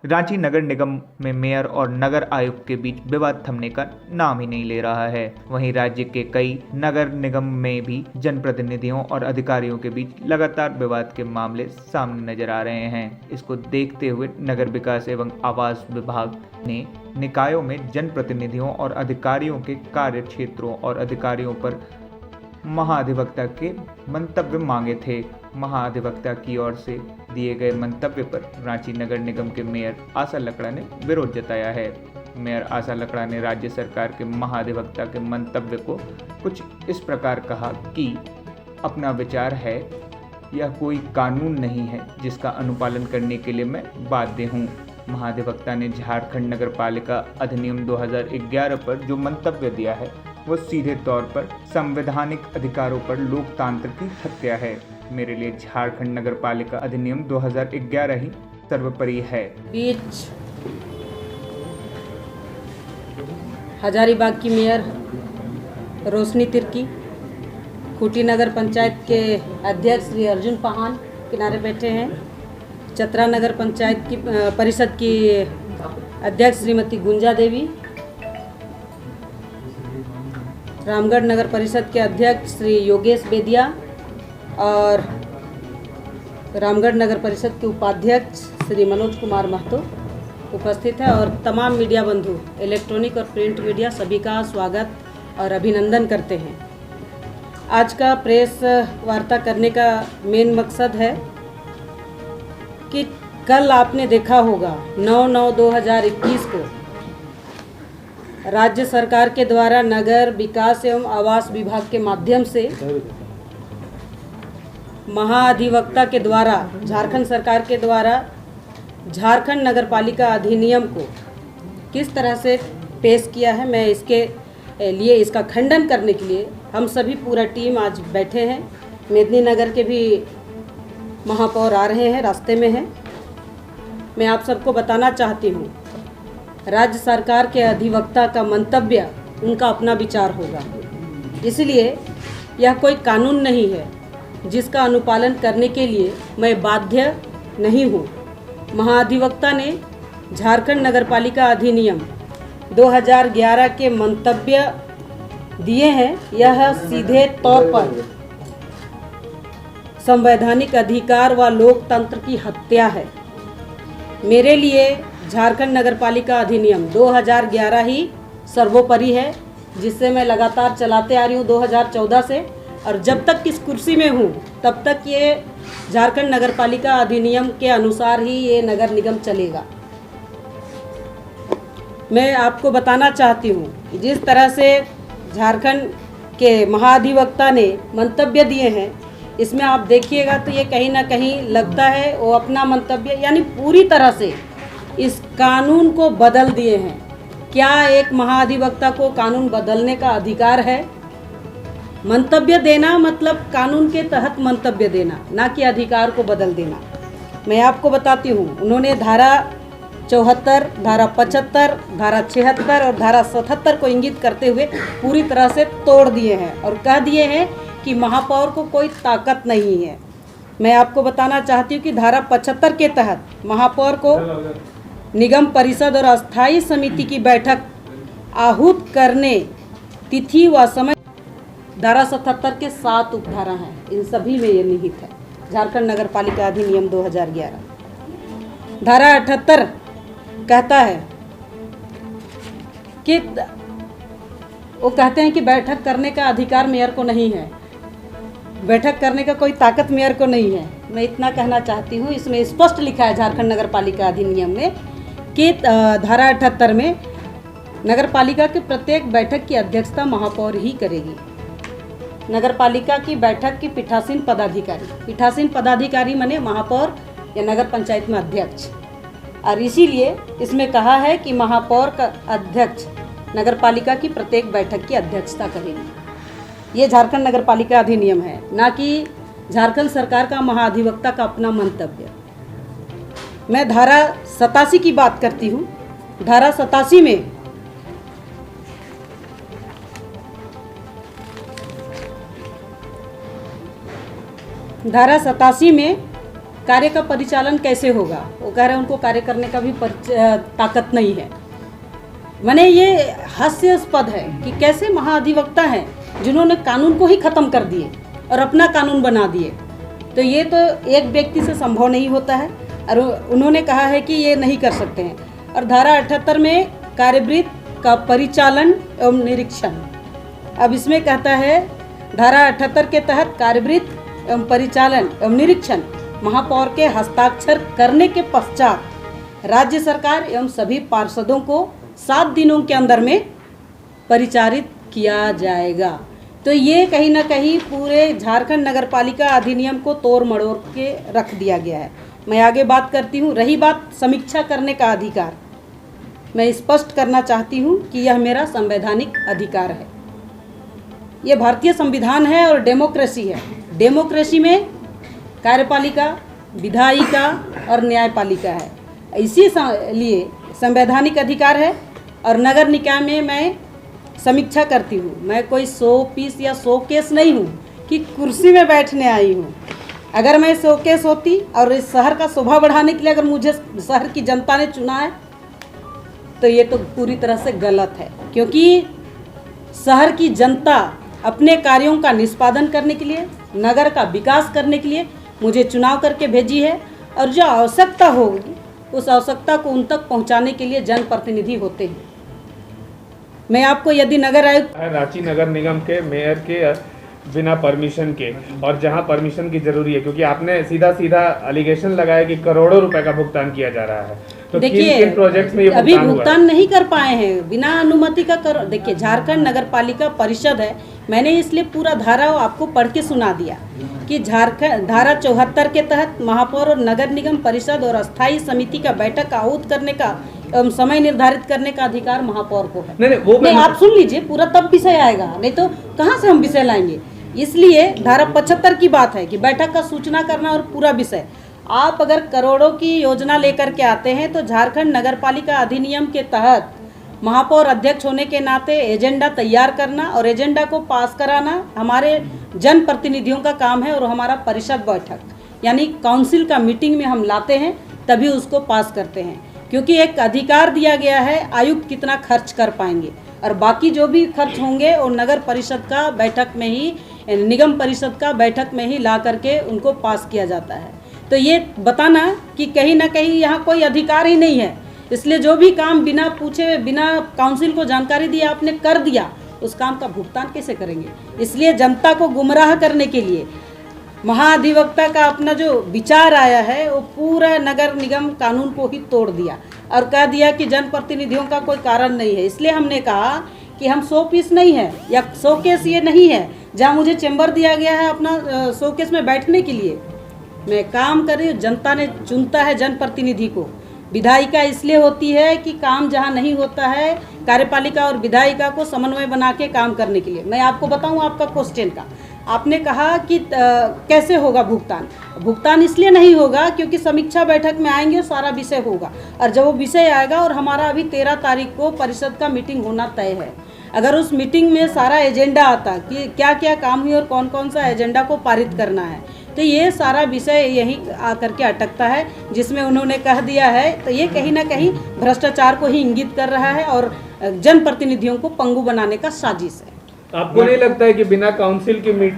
रांची नगर निगम में मेयर और नगर आयुक्त के बीच विवाद थमने का नाम ही नहीं ले रहा है। वहीं राज्य के कई नगर निगम में भी जनप्रतिनिधियों और अधिकारियों के बीच लगातार विवाद के मामले सामने नजर आ रहे हैं। इसको देखते हुए नगर विकास एवं आवास विभाग ने निकायों में जनप्रतिनिधियों और अधिकारियों के कार्य क्षेत्रों और अधिकारियों पर महाधिवक्ता के मंतव्य मांगे थे। महाधिवक्ता की ओर से दिए गए मंतव्य पर रांची नगर निगम के मेयर आशा लकड़ा ने विरोध जताया है। मेयर आशा लकड़ा ने राज्य सरकार के महाधिवक्ता के मंतव्य को कुछ इस प्रकार कहा कि अपना विचार है, यह कोई कानून नहीं है जिसका अनुपालन करने के लिए मैं बाध्य हूँ। महाधिवक्ता ने झारखंड नगर पालिका अधिनियम 2011 पर जो मंतव्य दिया है वो सीधे तौर पर संवैधानिक अधिकारों पर लोकतंत्र की हत्या है। मेरे लिए झारखंड नगर पालिका अधिनियम 2011 ही सर्वोपरि है। बीच हजारीबाग की मेयर रोशनी तिर्की, खूंटी नगर पंचायत के अध्यक्ष श्री अर्जुन पाहान किनारे बैठे हैं, चतरा नगर पंचायत की परिषद की अध्यक्ष श्रीमती गुंजा देवी, रामगढ़ नगर परिषद के अध्यक्ष श्री योगेश बेदिया और रामगढ़ नगर परिषद के उपाध्यक्ष श्री मनोज कुमार महतो उपस्थित है और तमाम मीडिया बंधु, इलेक्ट्रॉनिक और प्रिंट मीडिया सभी का स्वागत और अभिनंदन करते हैं। आज का प्रेस वार्ता करने का मेन मकसद है कि कल आपने देखा होगा 9/9/2021 को राज्य सरकार के द्वारा नगर विकास एवं आवास विभाग के माध्यम से महाधिवक्ता के द्वारा झारखंड सरकार के द्वारा झारखंड नगर पालिका अधिनियम को किस तरह से पेश किया है, मैं इसके लिए इसका खंडन करने के लिए हम सभी पूरा टीम आज बैठे हैं। मेदिनीनगर के भी महापौर आ रहे हैं, रास्ते में हैं। मैं आप सबको बताना चाहती हूँ, राज्य सरकार के अधिवक्ता का मंतव्य उनका अपना विचार होगा, इसलिए यह कोई कानून नहीं है जिसका अनुपालन करने के लिए मैं बाध्य नहीं हूँ। महाधिवक्ता ने झारखंड नगरपालिका अधिनियम 2011 के मंतव्य दिए हैं। यह सीधे तौर पर संवैधानिक अधिकार व लोकतंत्र की हत्या है। मेरे लिए झारखंड नगरपालिका अधिनियम 2011 ही सर्वोपरि है, जिससे मैं लगातार चलाते आ रही हूँ 2014 से, और जब तक इस कुर्सी में हूँ तब तक ये झारखंड नगरपालिका अधिनियम के अनुसार ही ये नगर निगम चलेगा। मैं आपको बताना चाहती हूँ, जिस तरह से झारखंड के महाधिवक्ता ने मंतव्य दिए हैं, इसमें आप देखिएगा तो ये कहीं ना कहीं लगता है वो अपना मंतव्य यानी पूरी तरह से इस कानून को बदल दिए हैं। क्या एक महाधिवक्ता को कानून बदलने का अधिकार है? मंतव्य देना मतलब कानून के तहत मंतव्य देना, ना कि अधिकार को बदल देना। मैं आपको बताती हूँ, उन्होंने धारा 74, धारा 75, धारा 76 और धारा 77 को इंगित करते हुए पूरी तरह से तोड़ दिए हैं और कह दिए हैं कि महापौर को कोई ताकत नहीं है। मैं आपको बताना चाहती हूँ कि धारा 75 के तहत महापौर को निगम परिषद और अस्थायी समिति की बैठक आहूत करने तिथि व समय, धारा 77 के 7 उपधारा हैं, इन सभी में ये निहित है। झारखंड नगर पालिका अधिनियम 2011 धारा 78 कहता है कि वो कहते हैं कि बैठक करने का अधिकार मेयर को नहीं है, बैठक करने का कोई ताकत मेयर को नहीं है। मैं इतना कहना चाहती हूँ, इसमें स्पष्ट लिखा है झारखंड नगर पालिका अधिनियम में कि धारा 78 में नगर पालिका की प्रत्येक बैठक की अध्यक्षता महापौर ही करेगी। नगर पालिका की बैठक की पीठासीन पदाधिकारी माने महापौर या नगर पंचायत में अध्यक्ष, और इसीलिए इसमें कहा है कि महापौर का अध्यक्ष नगर पालिका की प्रत्येक बैठक की अध्यक्षता करेगी। ये झारखंड नगर पालिका अधिनियम है, ना कि झारखंड सरकार का महाधिवक्ता का अपना मंतव्य। मैं धारा 87 की बात करती हूँ। धारा 87 में कार्य का परिचालन कैसे होगा। वो कह रहे हैं उनको कार्य करने का भी ताकत नहीं है। मैंने ये हास्यास्पद है कि कैसे महाधिवक्ता हैं जिन्होंने कानून को ही ख़त्म कर दिए और अपना कानून बना दिए। तो ये तो एक व्यक्ति से संभव नहीं होता है और उन्होंने कहा है कि ये नहीं कर सकते हैं। और धारा 78 में कार्यवृत्त का परिचालन एवं निरीक्षण, अब इसमें कहता है धारा 78 के तहत कार्यवृत्त एवं परिचालन एवं निरीक्षण महापौर के हस्ताक्षर करने के पश्चात राज्य सरकार एवं सभी पार्षदों को 7 दिनों के अंदर में परिचारित किया जाएगा। तो ये कहीं ना कहीं पूरे झारखंड नगर पालिका अधिनियम को तोड़ मड़ोड़ के रख दिया गया है। मैं आगे बात करती हूँ। रही बात समीक्षा करने का अधिकार, मैं स्पष्ट करना चाहती हूँ कि यह मेरा संवैधानिक अधिकार है। ये भारतीय संविधान है और डेमोक्रेसी है। डेमोक्रेसी में कार्यपालिका, विधायिका और न्यायपालिका है, इसीलिए संवैधानिक अधिकार है। और नगर निकाय में मैं समीक्षा करती हूँ। मैं कोई 100 पीस या 100 केस नहीं हूँ कि कुर्सी में बैठने आई हूँ। अगर मैं 100 केस होती और इस शहर का शोभा बढ़ाने के लिए अगर मुझे शहर की जनता ने चुना है तो ये तो पूरी तरह से गलत है, क्योंकि शहर की जनता अपने कार्यों का निष्पादन करने के लिए, नगर का विकास करने के लिए मुझे चुनाव करके भेजी है। और जो आवश्यकता होगी उस आवश्यकता को उन तक पहुँचाने के लिए जनप्रतिनिधि होते हैं। मैं आपको यदि नगर आयुक्त रांची नगर निगम के मेयर के बिना परमिशन के, और जहां परमिशन की जरूरी है, क्योंकि आपने सीधा सीधा एलिगेशन लगाया कि करोड़ों रुपए का भुगतान किया जा रहा है, तो देखिए प्रोजेक्ट्स में ये अभी भुगतान नहीं कर पाए हैं बिना अनुमति का। देखिए झारखंड नगर पालिका परिषद है, मैंने इसलिए पूरा धारा आपको पढ़ के सुना दिया कि झारखंड धारा 74 के तहत महापौर और नगर निगम परिषद और अस्थायी समिति का बैठक आहूत करने का एवं समय निर्धारित करने का अधिकार महापौर को है। नहीं, आप सुन लीजिए पूरा, तब विषय आएगा, नहीं तो कहाँ से हम विषय लाएंगे। इसलिए धारा 75 की बात है कि बैठक का सूचना करना और पूरा विषय। आप अगर करोड़ों की योजना लेकर के आते हैं तो झारखंड नगर पालिका अधिनियम के तहत महापौर अध्यक्ष होने के नाते एजेंडा तैयार करना और एजेंडा को पास कराना हमारे जनप्रतिनिधियों का काम है। और हमारा परिषद बैठक यानी काउंसिल का मीटिंग में हम लाते हैं, तभी उसको पास करते हैं, क्योंकि एक अधिकार दिया गया है आयुक्त कितना खर्च कर पाएंगे और बाकी जो भी खर्च होंगे वो नगर परिषद का बैठक में ही, निगम परिषद का बैठक में ही ला करके उनको पास किया जाता है। तो ये बताना कि कहीं ना कहीं यहाँ कोई अधिकार ही नहीं है, इसलिए जो भी काम बिना पूछे, बिना काउंसिल को जानकारी दिए आपने कर दिया, उस काम का भुगतान कैसे करेंगे। इसलिए जनता को गुमराह करने के लिए महाधिवक्ता का अपना जो विचार आया है वो पूरा नगर निगम कानून को ही तोड़ दिया और कह दिया कि जनप्रतिनिधियों का कोई कारण नहीं है। इसलिए हमने कहा कि हम 100 पीस नहीं है या 100 केस ये नहीं है जहां मुझे चैम्बर दिया गया है अपना 100 केस में बैठने के लिए। मैं काम कर रही हूँ, जनता ने चुनता है जनप्रतिनिधि को। विधायिका इसलिए होती है कि काम जहाँ नहीं होता है कार्यपालिका और विधायिका को समन्वय बना के काम करने के लिए। मैं आपको बताऊँ आपका क्वेश्चन का, आपने कहा कि कैसे होगा भुगतान। भुगतान इसलिए नहीं होगा क्योंकि समीक्षा बैठक में आएंगे और सारा विषय होगा, और जब वो विषय आएगा और हमारा अभी 13 तारीख को परिषद का मीटिंग होना तय है, अगर उस मीटिंग में सारा एजेंडा आता कि क्या क्या काम हुई और कौन कौन सा एजेंडा को पारित करना है, तो ये सारा विषय यहीं आकर के अटकता है जिसमें उन्होंने कह दिया है। तो ये कहीं ना कहीं भ्रष्टाचार को ही इंगित कर रहा है और जनप्रतिनिधियों को पंगु बनाने का साजिश है। आपको नहीं लगता है कि बिना काउंसिल की